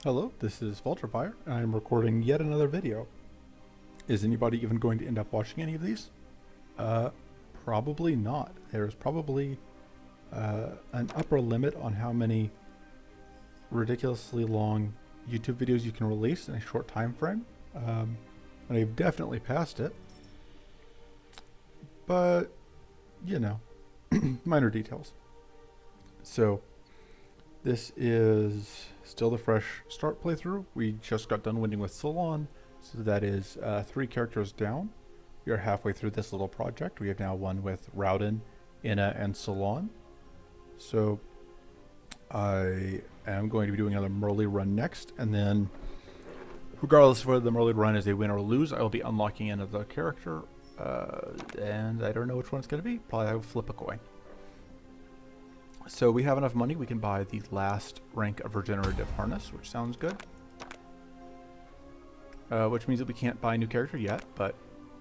Hello, this is Vulturefire, and I'm recording yet another video. Is anybody even going to end up watching any of these? Uh, Probably not. There's probably an upper limit on how many ridiculously long YouTube videos you can release in a short time frame. And I've definitely passed it. But, you know, minor details. So, this is still the fresh start playthrough. We just got done winning with Salon, so that is 3 characters down. We are halfway through this little project. We have now won with Rowden, Inna, and Salon. So I am going to be doing another Mirley run next, and then regardless of whether the Mirley run is a win or lose, I will be unlocking another character, and I don't know which one it's going to be. Probably I will flip a coin. So we have enough money, we can buy the last rank of regenerative harness, which sounds good. Which means that we can't buy a new character yet, but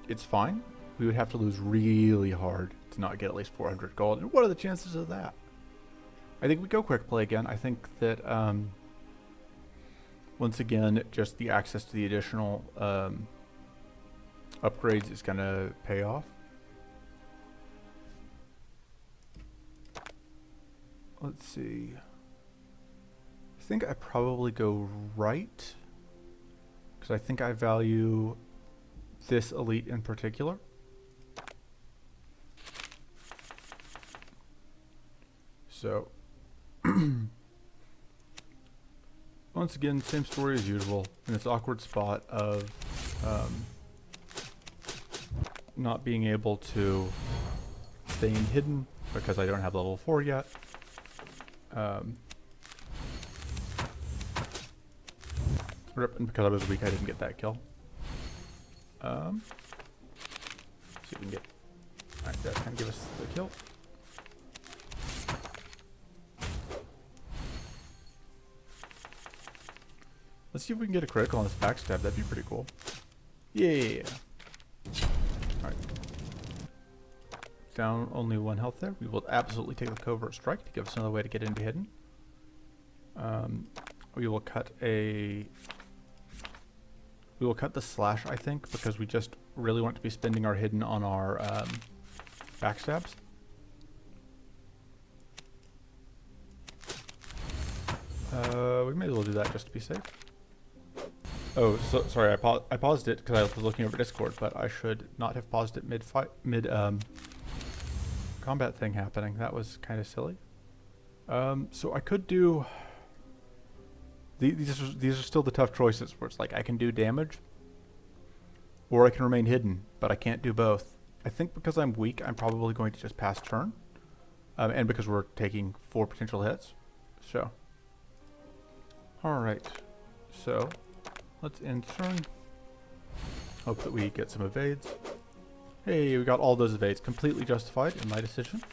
it's fine. We would have to lose really hard to not get at least 400 gold, and what are the chances of that? I think we go quick play again. I think that once again, just the access to the additional upgrades is going to pay off. Let's see. I think I probably go right, because I think I value this elite in particular. So, once again, same story as usual, in this awkward spot of not being able to stay in hidden because I don't have level 4 yet. Rip, and because I was weak, I didn't get that kill. See if we can get. Alright, that kind of give us the kill. Let's see if we can get a critical on this backstab. That'd be pretty cool. Yeah. Alright. Down only 1 health there. We will absolutely take the covert strike to give us another way to get into hidden. We will cut the slash, I think, because we just really want to be spending our hidden on our backstabs. We may as well do that just to be safe. Oh, so, sorry, I paused it because I was looking over Discord, but I should not have paused it mid combat thing happening. That was kind of silly. So I could do. These are still the tough choices where it's like I can do damage or I can remain hidden, but I can't do both. I think because I'm weak, I'm probably going to just pass turn, and because we're taking 4 potential hits. So, all right. So let's end turn. Hope that we get some evades. Hey, we got all those evades. Completely justified in my decision.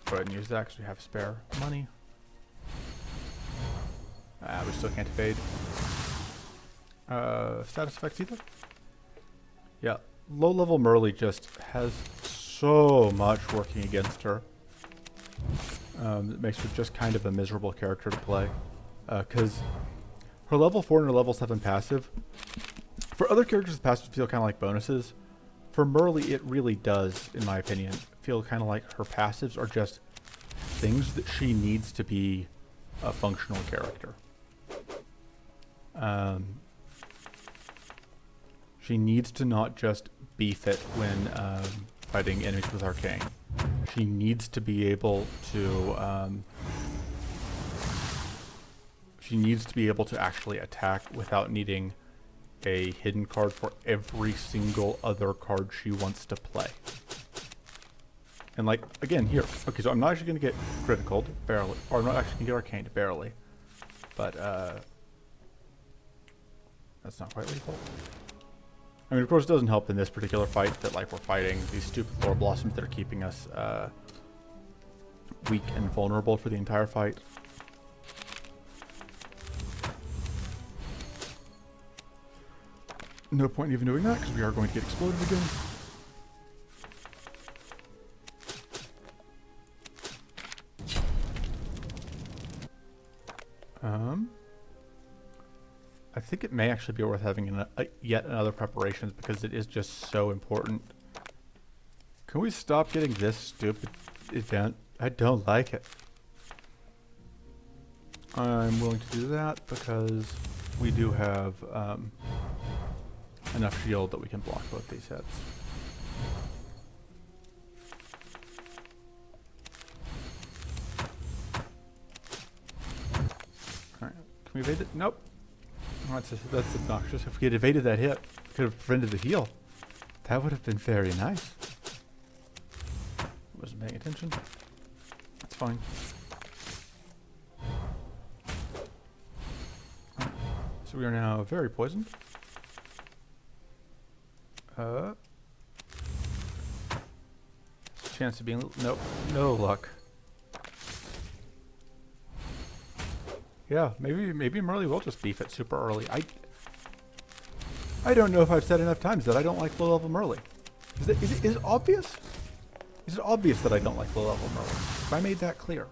Go ahead and use that because we have spare money. We still can't evade. Status effects either? Yeah, low level Mirley just has so much working against her. It makes her just kind of a miserable character to play. Because her level 4 and her level 7 passive, for other characters the passive feel kind of like bonuses. For Mirley, it really does, in my opinion, feel kind of like her passives are just things that she needs to be a functional character. She needs to not just beef it when fighting enemies with Arcane. She needs to be able to actually attack without needing a hidden card for every single other card she wants to play. And like, again, here. Okay, so I'm not actually going to get critical, barely. Or I'm not actually going to get arcaned, barely. But, that's not quite lethal. I mean, of course, it doesn't help in this particular fight that, like, we're fighting these stupid floor blossoms that are keeping us, weak and vulnerable for the entire fight. No point even doing that, because we are going to get exploded again. I think it may actually be worth having yet another preparations because it is just so important. Can we stop getting this stupid event? I don't like it. I'm willing to do that because we do have enough shield that we can block both these hits. Alright, can we evade it? Nope. Oh, that's obnoxious. If we had evaded that hit, we could have prevented the heal. That would have been very nice. Wasn't paying attention. That's fine. Right. So we are now very poisoned. Chance of being nope, no luck. Yeah, maybe Mirley will just beef it super early. I don't know if I've said enough times that I don't like low level Mirley. Is it obvious? Is it obvious that I don't like low level Mirley? If I made that clear.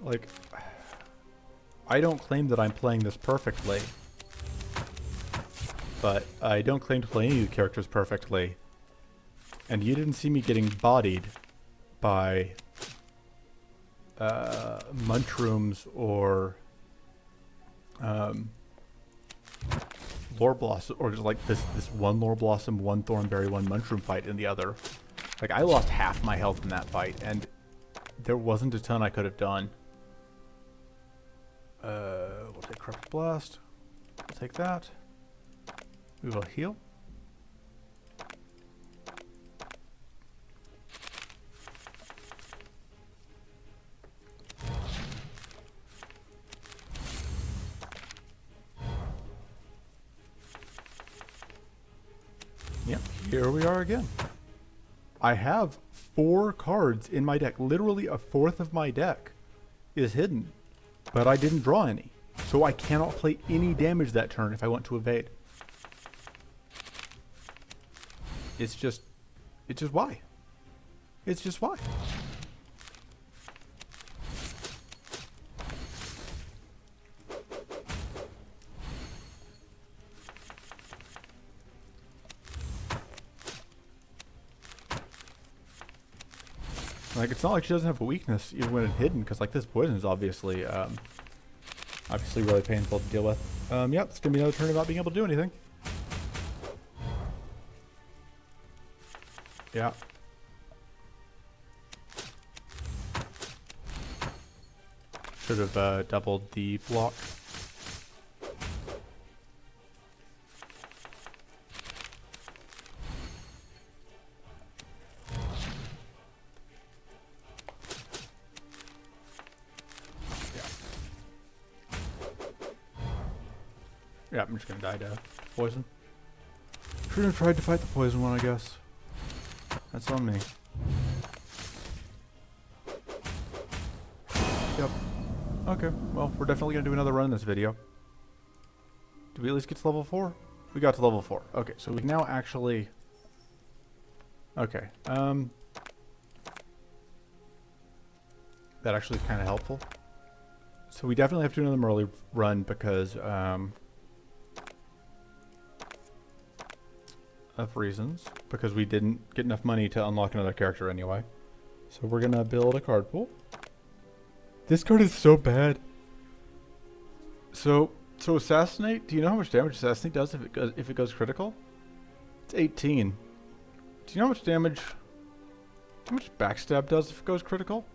Like, I don't claim that I'm playing this perfectly. But I don't claim to play any of the characters perfectly. And you didn't see me getting bodied by Munchrooms or Lore Blossom, or just like this one Lore Blossom, one Thornberry, one Munchroom fight in the other. Like, I lost half my health in that fight, and there wasn't a ton I could have done. We'll take Corrupt Blast. We'll take that. We will heal. Yep, here we are again. I have 4 cards in my deck. Literally a fourth of my deck is hidden, but I didn't draw any. So I cannot play any damage that turn if I want to evade. It's just why? It's just why? Like, it's not like she doesn't have a weakness even when it's hidden, because like this poison is obviously really painful to deal with. Yep, it's gonna be another turn about being able to do anything. Yeah. Should have doubled the block. Yeah, I'm just gonna die to poison. Should have tried to fight the poison one, I guess. That's on me. Yep. Okay, well, we're definitely gonna do another run in this video. Did we at least get to level 4? We got to level 4. Okay, so we can now actually... Okay, that actually is kind of helpful. So we definitely have to do another Mirley run because, of reasons, because we didn't get enough money to unlock another character anyway. So we're gonna build a card pool. This card is so bad. So Assassinate, do you know how much damage Assassinate does if it goes critical? It's 18. Do you know how much damage, how much Backstab does if it goes critical?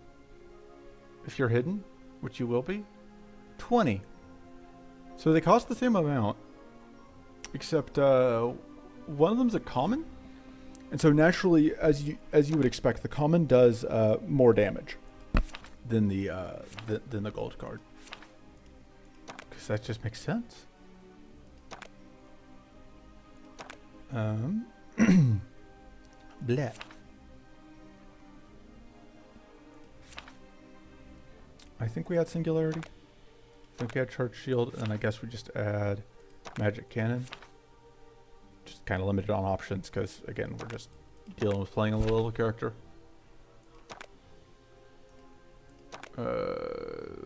If you're hidden, which you will be? 20. So they cost the same amount, except one of them's a common, and so naturally, as you would expect, the common does more damage than the gold card, because that just makes sense. Bleh. I think we add Singularity. I think we add Charge Shield, and I guess we just add Magic Cannon. Just kind of limited on options because, again, we're just dealing with playing a low level character.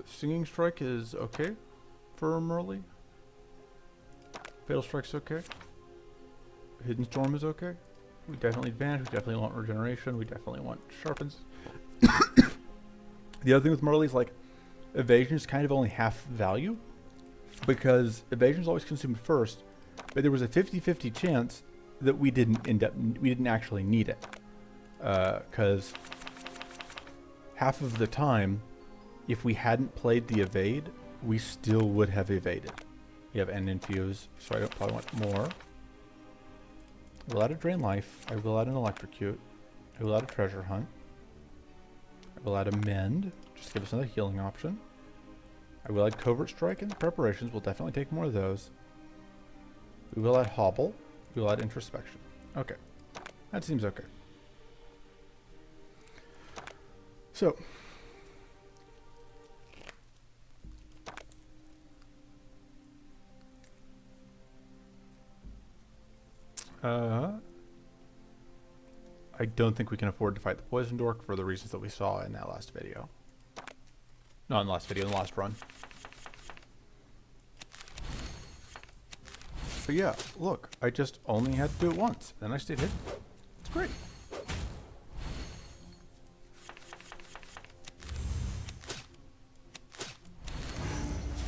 Singing Strike is okay for Mirley. Fatal Strike's okay. Hidden Storm is okay. We definitely advance. We definitely want regeneration. We definitely want sharpens. The other thing with Mirley is like evasion is kind of only half value because evasion is always consumed first, but there was a 50-50 chance that we didn't actually need it because half of the time, if we hadn't played the evade, we still would have evaded. We have end infuse, so I don't probably want more. I will add a drain life. I will add an electrocute. I will add a treasure hunt. I will add a mend, just to give us another healing option. I will add covert strike in the preparations. We'll definitely take more of those. We will add hobble. We will add introspection. Okay, that seems okay. So, I don't think we can afford to fight the poison dork for the reasons that we saw in that last video. Not in the last video, in the last run. But yeah, look, I just only had to do it once, then I stayed hidden. It's great.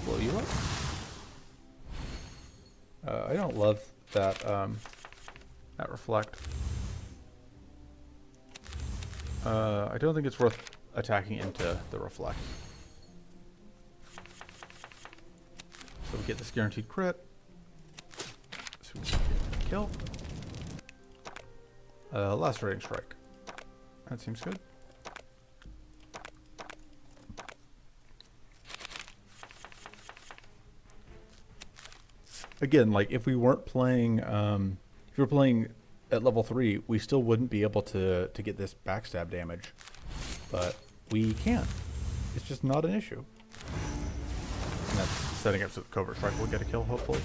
Blow you up. I don't love that that reflect. I don't think it's worth attacking into the reflect. So we get this guaranteed crit. So we get the kill. Lacerating strike. That seems good. Again, like if we weren't playing, if we were playing at level 3, we still wouldn't be able to get this backstab damage, but we can. It's just not an issue. And that's setting up so the covert strike will get a kill, hopefully.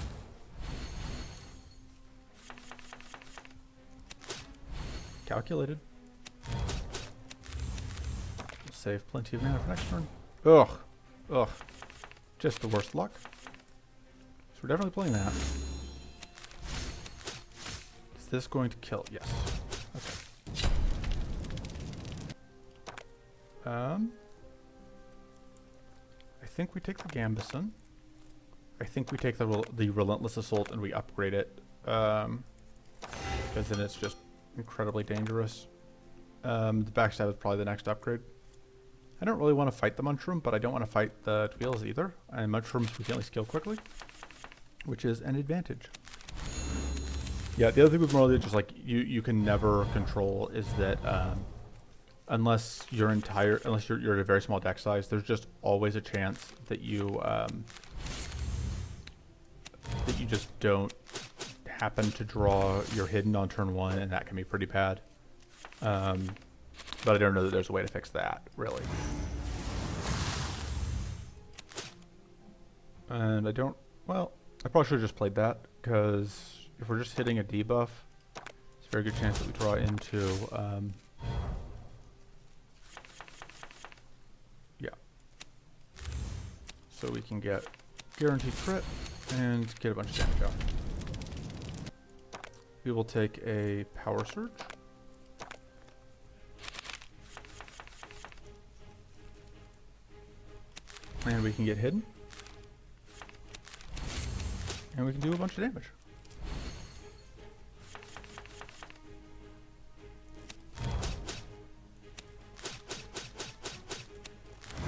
Calculated. We'll save plenty of mana for next turn. Ugh. Ugh. Just the worst luck. So we're definitely playing that. Is this going to kill? Yes. Okay. I think we take the Gambison. I think we take the Relentless Assault and we upgrade it. Because then it's just incredibly dangerous. The Backstab is probably the next upgrade. I don't really want to fight the Munchroom, but I don't want to fight the Tweels either. And Munchrooms we can at least kill quickly, which is an advantage. Yeah, the other thing with Mirley, just like you can never control, is that unless you're at a very small deck size, there's just always a chance that you just don't happen to draw your hidden on turn 1, and that can be pretty bad. But I don't know that there's a way to fix that, really. And I don't, well, I probably should have just played that, because if we're just hitting a debuff, it's a very good chance that we draw into, yeah. So we can get guaranteed crit and get a bunch of damage out. We will take a Power Surge. And we can get hidden. And we can do a bunch of damage.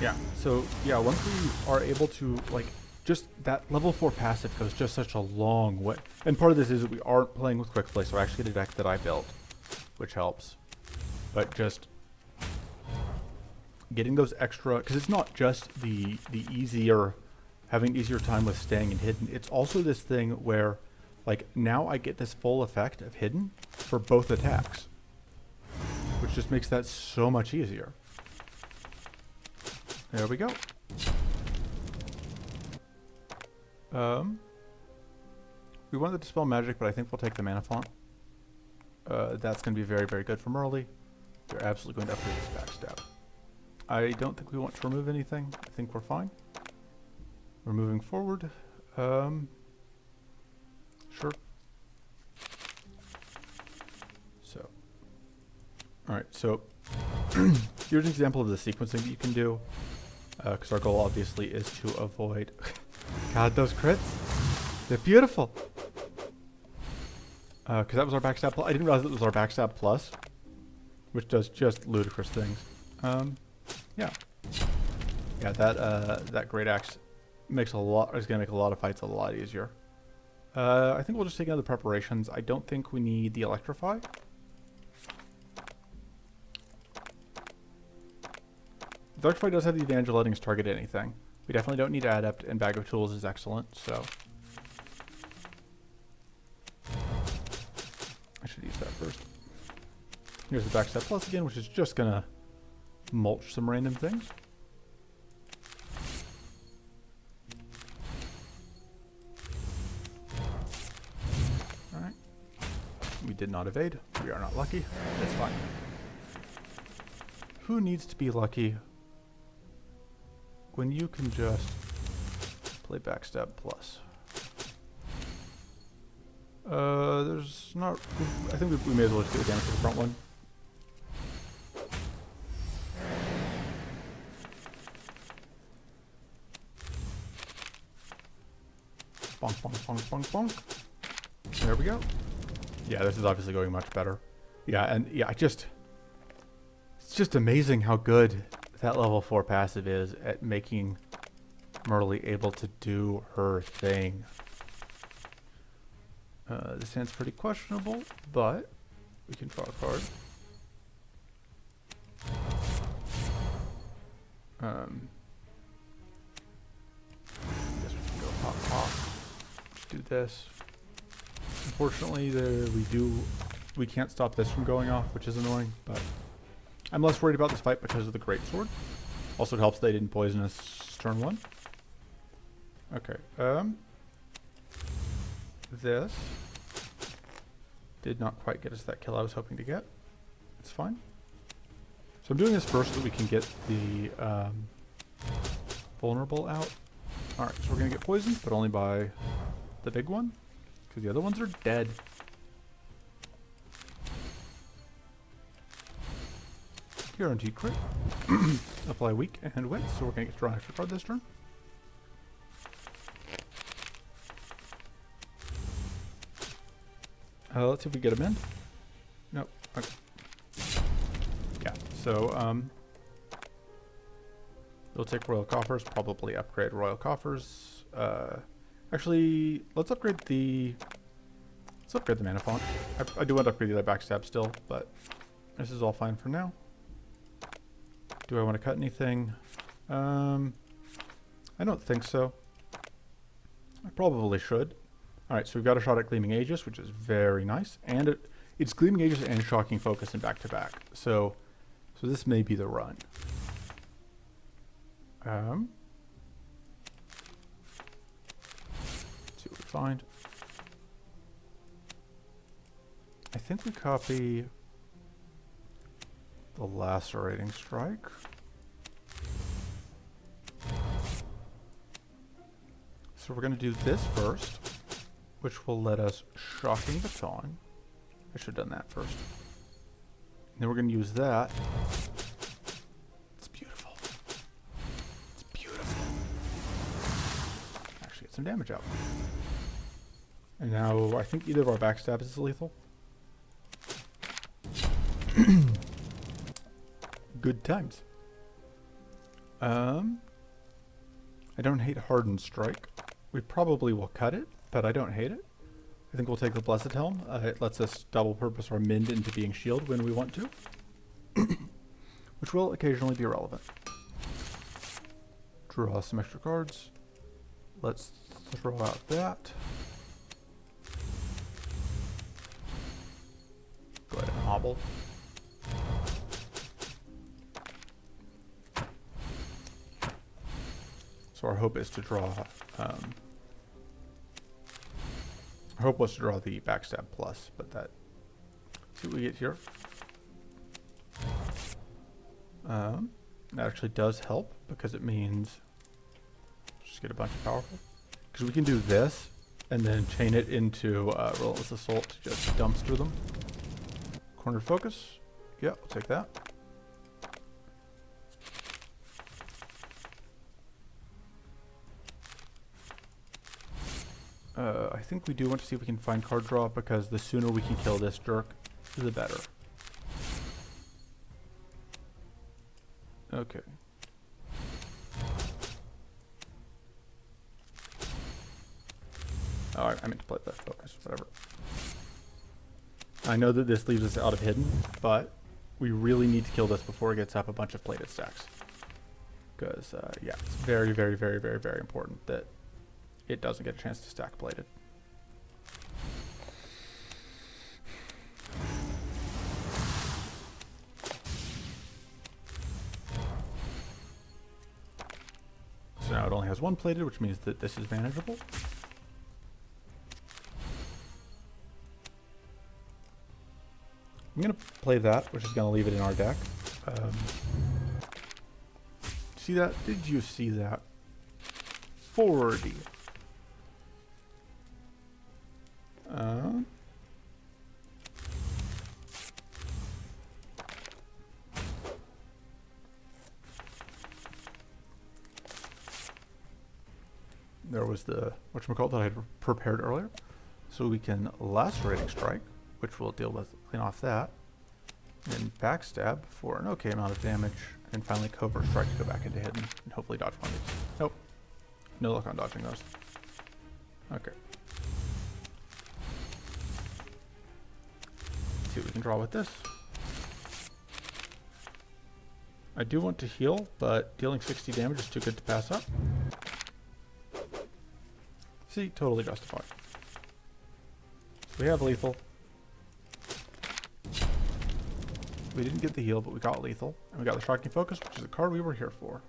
Yeah, so yeah, once we are able to, like, just that level 4 passive goes just such a long way. And part of this is that we aren't playing with quick play, so I actually get a deck that I built, which helps. But just getting those extra, because it's not just the having an easier time with staying in hidden. It's also this thing where, like, now I get this full effect of hidden for both attacks, which just makes that so much easier. There we go. We wanted to dispel magic, but I think we'll take the mana font. That's going to be very, very good for Mirley. We're absolutely going to upgrade this backstab. I don't think we want to remove anything. I think we're fine. We're moving forward. Sure. So, alright, so here's an example of the sequencing that you can do. Because our goal obviously is to avoid... God, those crits! They're beautiful! Because that was our backstab plus. I didn't realize it was our backstab plus, which does just ludicrous things. Yeah. Yeah, that great axe makes a lot, is going to make a lot of fights a lot easier. I think we'll just take out the preparations. I don't think we need the electrify. The electrify does have the advantage of letting us target anything. We definitely don't need adept, and bag of tools is excellent, so I should use that first. Here's the backstab plus again, which is just gonna mulch some random things. Alright. We did not evade. We are not lucky. That's fine. Who needs to be lucky when you can just play backstab plus? There's not... I think we may as well just do the damage to the front one. Bonk, bonk, bonk, bonk, bonk. There we go. Yeah, this is obviously going much better. Yeah, and yeah, it's just amazing how good that level 4 passive is at making Mirley able to do her thing. This hand's pretty questionable, but we can draw a card. Guess we can go pop pop. Just do this. Unfortunately, we can't stop this from going off, which is annoying, but I'm less worried about this fight because of the greatsword. Also, it helps they didn't poison us turn 1. Okay, this did not quite get us that kill I was hoping to get. It's fine. So I'm doing this first so that we can get the vulnerable out. Alright, so we're going to get poisoned, but only by the big one, because the other ones are dead. Guaranteed crit. Apply weak and wit, so we're going to get to draw an extra card this turn. Let's see if we get him in. Nope. Okay. Yeah, so we'll take Royal Coffers, probably upgrade Royal Coffers. Actually, let's upgrade the mana font. I do want to upgrade the other backstab still, but this is all fine for now. Do I want to cut anything? I don't think so. I probably should. Alright, so we've got a shot at Gleaming Aegis, which is very nice. And it's Gleaming Aegis and Shocking Focus in back-to-back. So this may be the run. Let's see what we find. I think we copy the Lacerating Strike. So we're going to do this first, which will let us Shocking Baton. I should have done that first. And then we're going to use that. It's beautiful. It's beautiful. Actually get some damage out. And now I think either of our backstabs is lethal. Good times. I don't hate Hardened Strike. We probably will cut it, but I don't hate it. I think we'll take the Blessed Helm. It lets us double purpose our Mind into being shield when we want to. Which will occasionally be relevant. Draw some extra cards. Let's throw out that. Go ahead and hobble. So our hope is to draw, our hope was to draw the backstab plus, but that, see what we get here. That actually does help because it means just get a bunch of powerful. Because we can do this and then chain it into Relentless Assault to just dumpster them. Cornered focus. Yeah, we'll take that. I think we do want to see if we can find card draw because the sooner we can kill this jerk, the better. Okay. Oh, I meant to play that focus, whatever. I know that this leaves us out of hidden, but we really need to kill this before it gets up a bunch of plated stacks. Because, yeah, it's very, very, very, very, very important that it doesn't get a chance to stack plated. So now it only has one plated, which means that this is manageable. I'm going to play that, which is going to leave it in our deck. See that? Did you see that? 40. There was the whatchamacallit that I had prepared earlier. So we can Lacerating Strike, which will deal with, clean off that. And Backstab for an okay amount of damage. And finally Covert Strike to go back into hidden and hopefully dodge one of these. Nope. No luck on dodging those. Okay. Let's see what we can draw with this. I do want to heal, but dealing 60 damage is too good to pass up. See, totally justified. So we have lethal. We didn't get the heal, but we got lethal. And we got the Shocking Focus, which is the card we were here for.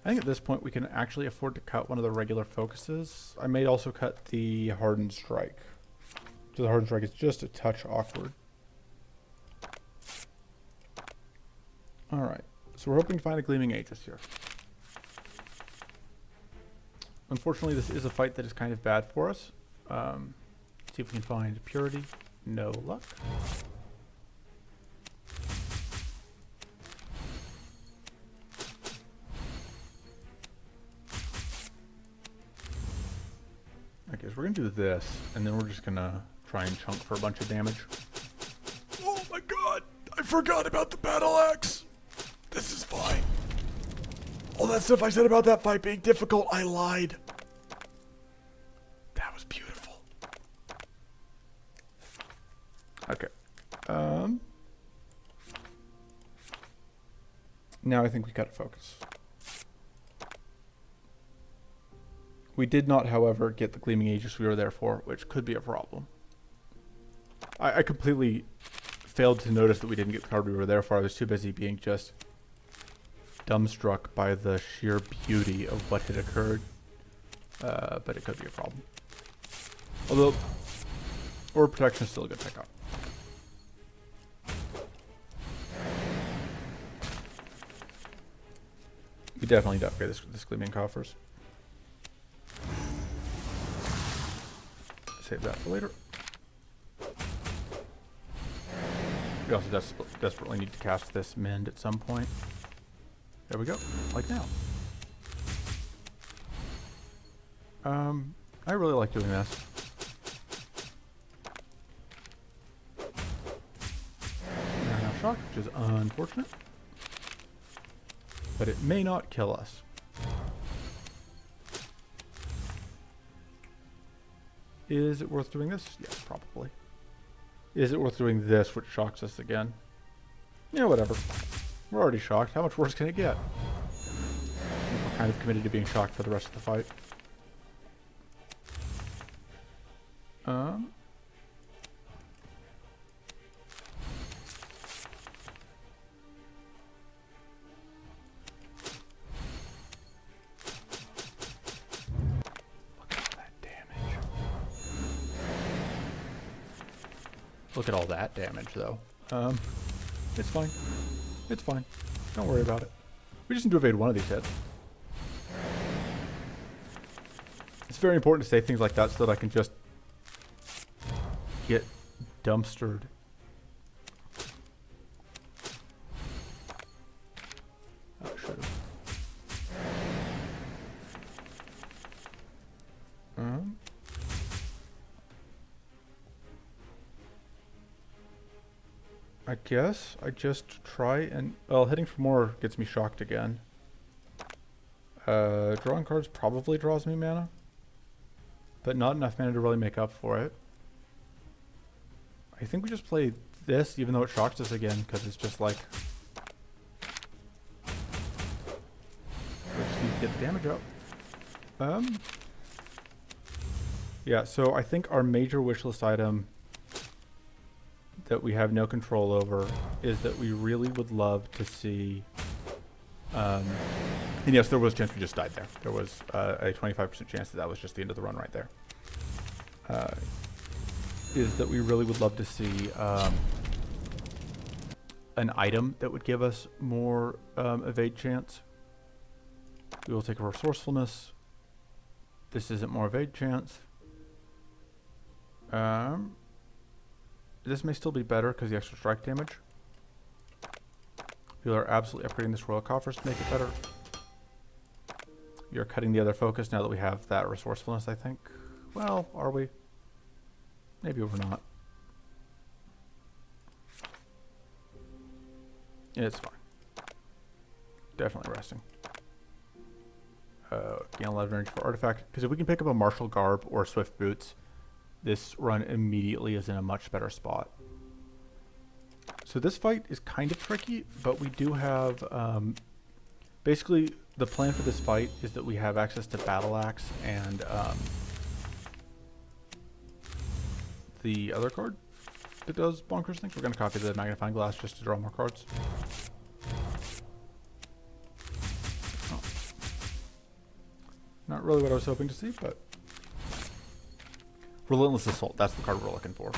I think at this point we can actually afford to cut one of the regular focuses. I may also cut the Hardened Strike. So the Hardened Strike is just a touch awkward. Alright, so we're hoping to find a Gleaming Aegis here. Unfortunately, this is a fight that is kind of bad for us. See if we can find Purity. No luck. Okay, so we're going to do this, and then we're just going to try and chunk for a bunch of damage. Oh my god! I forgot about the battle axe! This is fine. All that stuff I said about that fight being difficult, I lied. That was beautiful. Okay. Now I think we got to focus. We did not, however, get the Gleaming Aegis we were there for, which could be a problem. I completely failed to notice that we didn't get the card we were there for. I was too busy being just dumbstruck by the sheer beauty of what had occurred. But it could be a problem. Although, Orb Protection is still a good pickup. We definitely need to upgrade this Gleaming Coffers. Save that for later. We also desperately need to cast this Mend at some point. There we go, like now. I really like doing this. We are now shocked, which is unfortunate. But it may not kill us. Is it worth doing this? Yes, probably. Is it worth doing this, which shocks us again? Yeah, whatever. We're already shocked. How much worse can it get? We're kind of committed to being shocked for the rest of the fight. Look at all that damage, though. It's fine. It's fine. Don't worry about it. We just need to evade one of these hits. It's very important to say things like that so that I can just get dumpstered. Oh, should have. I guess I just try and... Well, hitting for more gets me shocked again. Drawing cards probably draws me mana. But not enough mana to really make up for it. I think we just play this, even though it shocks us again, because it's just like... We just need to get the damage up. Yeah, so I think our major wishlist item that we have no control over is that we really would love to see... and yes, there was a chance we just died there. There was a 25% chance that that was just the end of the run right there. Is that we really would love to see an item that would give us more evade chance. We will take a resourcefulness. This isn't more evade chance. This may still be better because the extra strike damage. We are absolutely upgrading this Royal Coffers to make it better. We are cutting the other focus now that we have that resourcefulness, I think. Well, are we? Maybe we're not. Yeah, it's fine. Definitely resting. Gain 11 energy for artifact. Because if we can pick up a martial garb or swift boots, this run immediately is in a much better spot. So this fight is kind of tricky, but we do have... basically, the plan for this fight is that we have access to Battle Axe and the other card that does bonkers things. We're going to copy the magnifying glass just to draw more cards. Oh. Not really what I was hoping to see, but... Relentless Assault, that's the card we're looking for.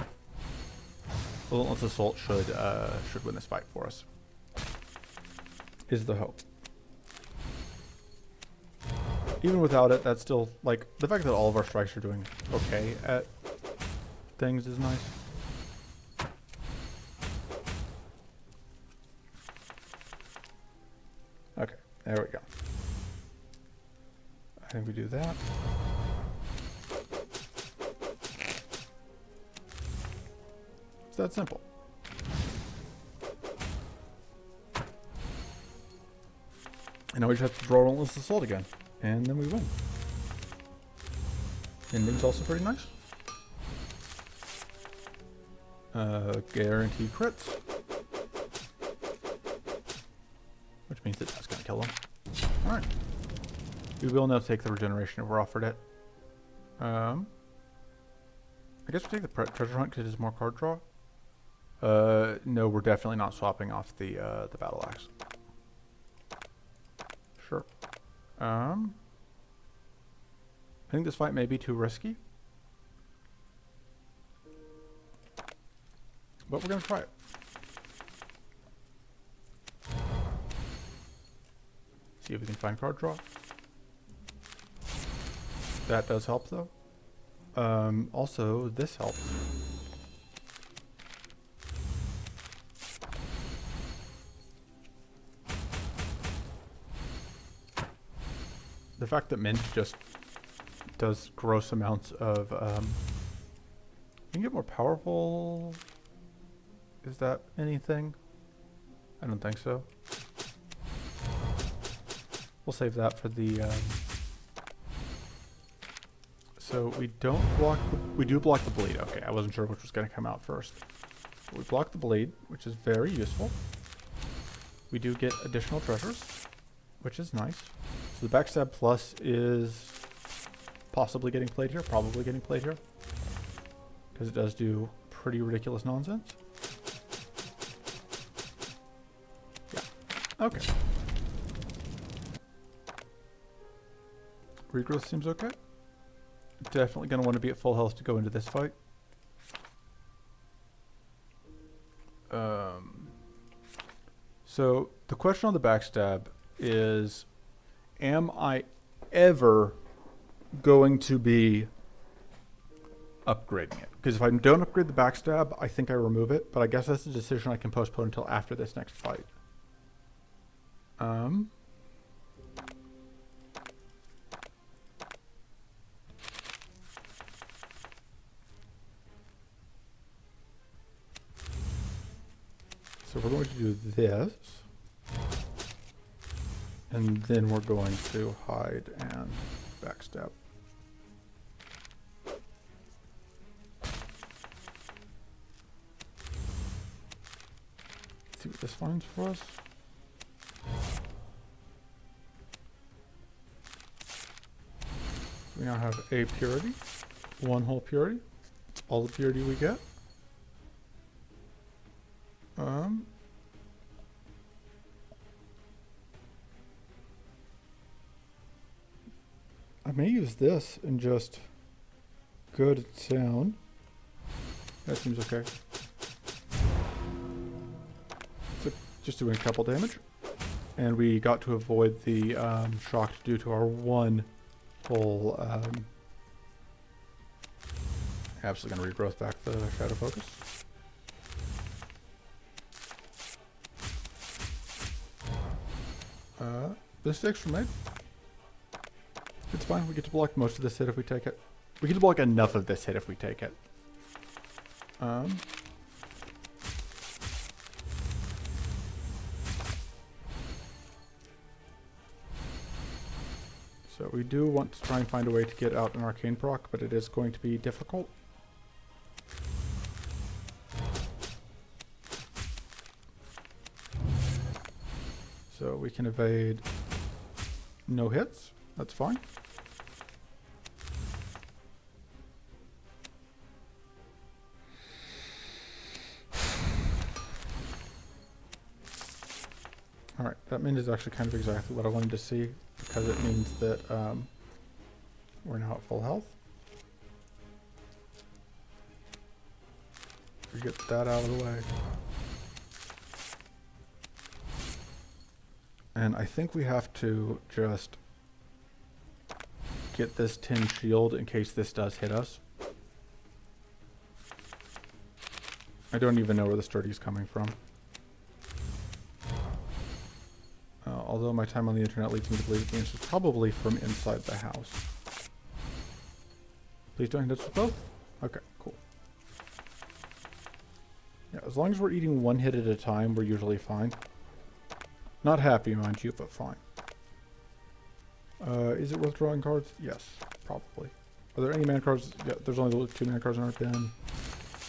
Relentless Assault should win this fight for us. Is the hope. Even without it, that's still, like, the fact that all of our strikes are doing okay at things is nice. Okay, there we go. I think we do that. It's that simple. And now we just have to draw Relentless Assault again. And then we win. Ending's also pretty nice. Guaranteed crits. Which means that that's going to kill him. Alright. We will now take the regeneration if we're offered it. I guess we'll take the treasure hunt because it is more card draw. No, we're definitely not swapping off the battle axe. Sure. I think this fight may be too risky. But we're going to try it. See if we can find card draw. That does help though. Also, this helps. The fact that Mint just does gross amounts of... you can get more powerful... Is that anything? I don't think so. We'll save that for the... So we don't block... we do block the bleed. Okay, I wasn't sure which was going to come out first. But we block the bleed, which is very useful. We do get additional treasures, which is nice. So the backstab plus is possibly getting played here, probably getting played here. Because it does do pretty ridiculous nonsense. Yeah. Okay. Regrowth seems okay. Definitely going to want to be at full health to go into this fight. So the question on the backstab is, am I ever going to be upgrading it? Because if I don't upgrade the backstab, I think I remove it, but I guess that's a decision I can postpone until after this next fight. So we're going to do this, and then we're going to hide and backstab. See what this finds for us. We now have a purity, 1 whole purity, all the purity we get. I may use this and just go to town. That seems okay. So just doing a couple damage. And we got to avoid the shock due to our 1 full... absolutely going to regrowth back the shadow focus. This is extra made. It's fine. We get to block most of this hit if we take it. We get to block enough of this hit if we take it. So we do want to try and find a way to get out an arcane proc, but it is going to be difficult. So we can evade no hits. That's fine. Alright, that means is actually kind of exactly what I wanted to see, because it means that we're now at full health. We get that out of the way. And I think we have to just get this tin shield in case this does hit us. I don't even know where the sturdy is coming from. Although my time on the internet leads me to believe the answer is probably from inside the house. Please don't hit us with both? Okay, cool. Yeah, as long as we're eating 1 hit at a time, we're usually fine. Not happy, mind you, but fine. Is it worth drawing cards? Yes, probably. Are there any mana cards? Yeah, there's only 2 mana cards in our bin.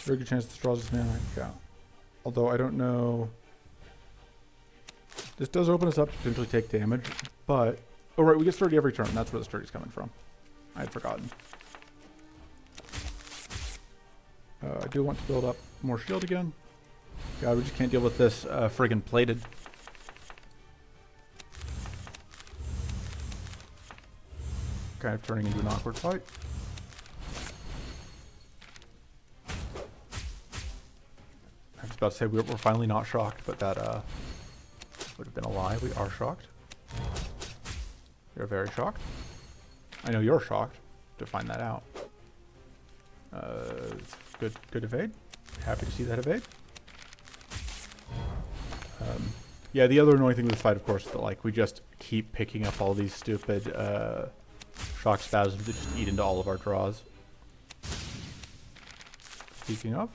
Very good chance this draws us mana. Yeah. Although I don't know. This does open us up to potentially take damage, but... Oh, right, we get sturdy every turn. That's where the sturdy's coming from. I had forgotten. I do want to build up more shield again. God, we just can't deal with this friggin' plated. Kind of turning into an awkward fight. I was about to say we're finally not shocked, but that would have been a lie. We are shocked. You're very shocked. I know you're shocked to find that out. Good evade. Happy to see that evade. Yeah, the other annoying thing with this fight, of course, is that like we just keep picking up all these stupid shock spasms that just eat into all of our draws. Speaking of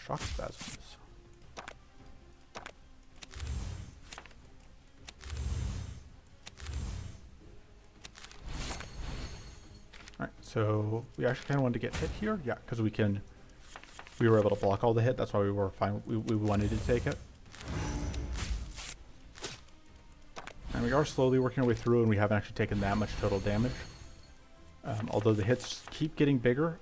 shock spasms. Alright, so we actually kind of wanted to get hit here. Yeah, because we were able to block all the hit. That's why we were fine. We wanted to take it. And we are slowly working our way through, and we haven't actually taken that much total damage. Although the hits keep getting bigger.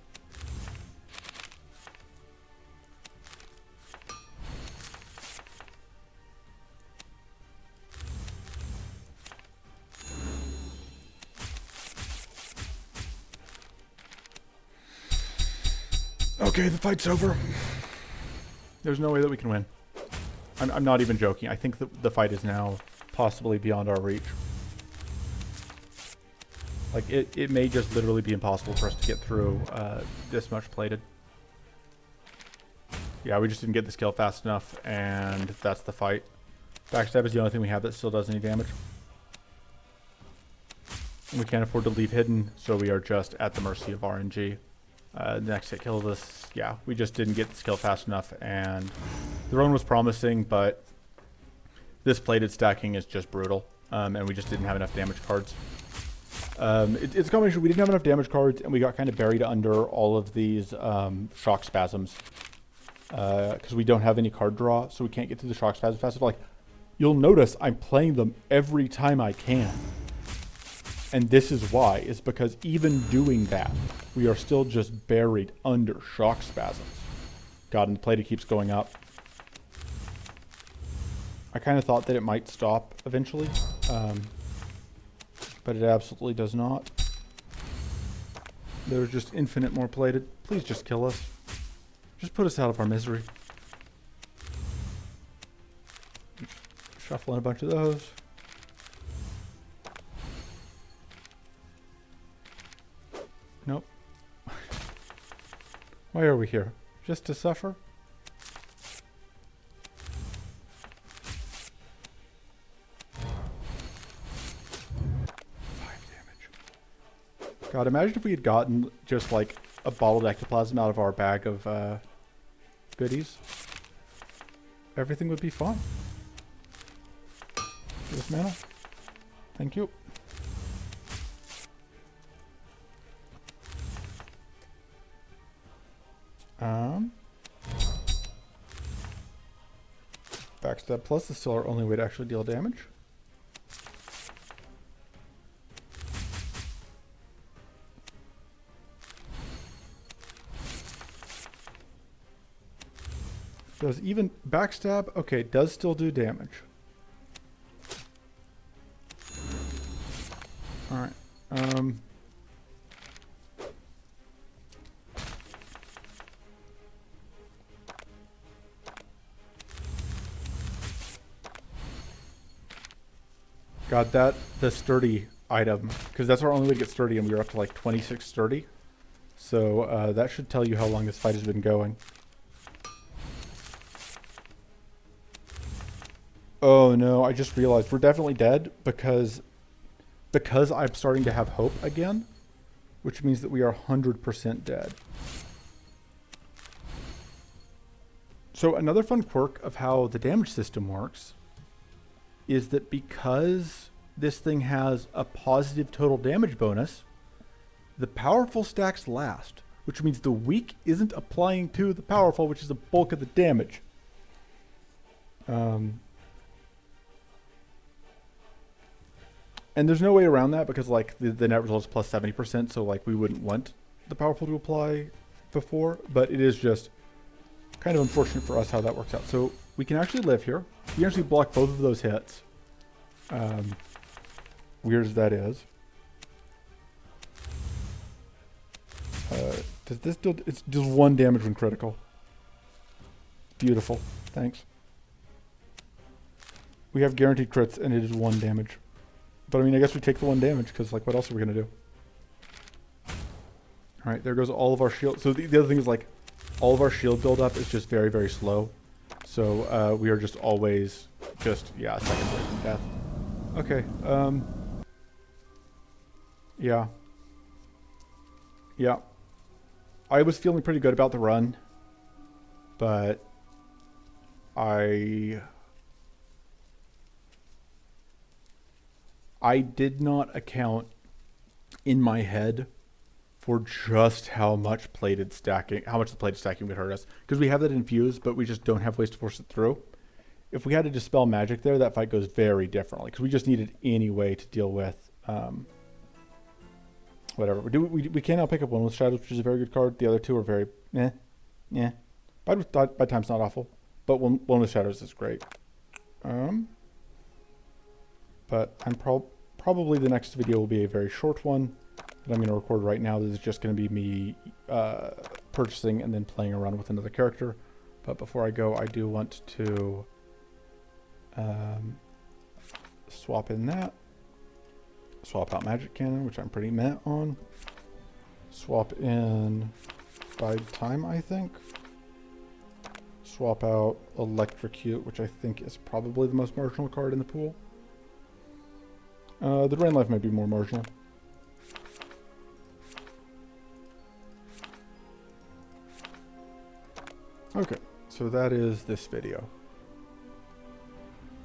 Okay, the fight's over. There's no way that we can win. I'm not even joking. I think the fight is now possibly beyond our reach. Like, it may just literally be impossible for us to get through this much plated. Yeah, we just didn't get this kill fast enough, and that's the fight. Backstab is the only thing we have that still does any damage. And we can't afford to leave hidden, so we are just at the mercy of RNG. The next hit kills us. Yeah, we just didn't get this kill fast enough, and the run was promising, but this plated stacking is just brutal, and we just didn't have enough damage cards. It's a combination. We didn't have enough damage cards, and we got kind of buried under all of these shock spasms. Because we don't have any card draw, so we can't get to the shock spasms fast enough. Like, you'll notice I'm playing them every time I can. And this is why. It's because even doing that, we are still just buried under shock spasms. God, and the plated keeps going up. I kind of thought that it might stop eventually. But it absolutely does not. There's just infinite more plated. Please just kill us. Just put us out of our misery. Shuffle in a bunch of those. Nope. Why are we here? Just to suffer? 5 damage. God, imagine if we had gotten just like a bottled ectoplasm out of our bag of goodies. Everything would be fine. This mana. Thank you. Backstab plus is still our only way to actually deal damage. Does even backstab? Okay, does still do damage. Alright. God, the sturdy item, because that's our only way to get sturdy, and we were up to like 26 sturdy. So that should tell you how long this fight has been going. Oh no, I just realized we're definitely dead because I'm starting to have hope again, which means that we are 100% dead. So another fun quirk of how the damage system works is that because this thing has a positive total damage bonus, the powerful stacks last, which means the weak isn't applying to the powerful, which is the bulk of the damage. And there's no way around that because like the net result is plus 70%, so like we wouldn't want the powerful to apply before, but it is just kind of unfortunate for us how that works out. So we can actually live here. We can actually block both of those hits. Weird as that is. Does this do, it's just 1 damage when critical. Beautiful. Thanks. We have guaranteed crits and it is 1 damage. But I mean, I guess we take the 1 damage because like what else are we going to do? Alright, there goes all of our shield. So the other thing is like all of our shield buildup is just very, very slow. So we are just always just, yeah, seconds away from death. Okay, yeah. Yeah. I was feeling pretty good about the run, but I did not account in my head for just how much plated stacking, how much the plated stacking would hurt us. Because we have that infused, but we just don't have ways to force it through. If we had to dispel magic there, that fight goes very differently. Because we just needed any way to deal with whatever. We can now pick up one with shadows, which is a very good card. The other two are very By time's not awful, but one with shadows is great. But I'm probably the next video will be a very short one that I'm going to record right now. This is just going to be me purchasing and then playing around with another character. But before I go, I do want to swap in that. Swap out Magic Cannon, which I'm pretty meh on. Swap in Bide Time, I think. Swap out Electrocute, which I think is probably the most marginal card in the pool. The Drain Life might be more marginal. Okay, so that is this video.